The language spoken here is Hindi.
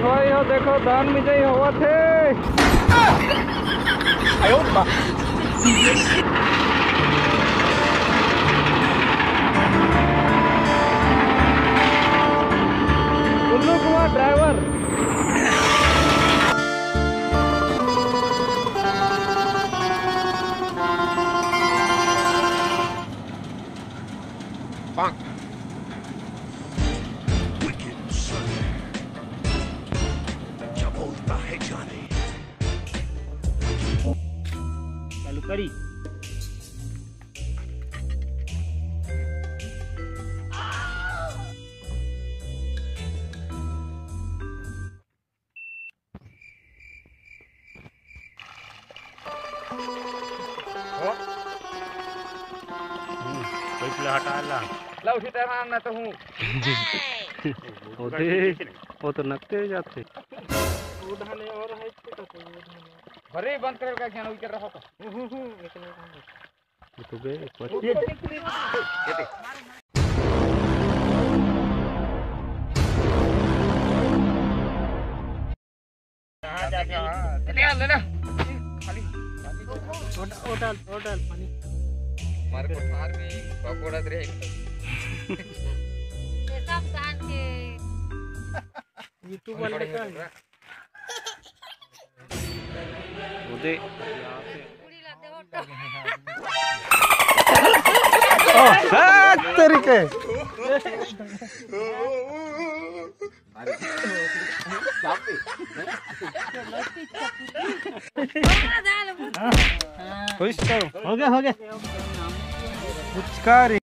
भाई हो देखो दान में जई हुआ थे। आयो बा उल्लू कुमार ड्राइवर चालू करी। हटा ला उठी तरह ना तो हूँ वो तो नकते जाते उठाने और है भरे बंद कर का ज्ञान कर रहा था तो बे कहां जाके ले ले खाली होटल पानी मार को थार में पकोड़ा दे ये सब दान के यूट्यूब वाले का उदे पूरी लाते होटल तरीके हो गया पुचकारी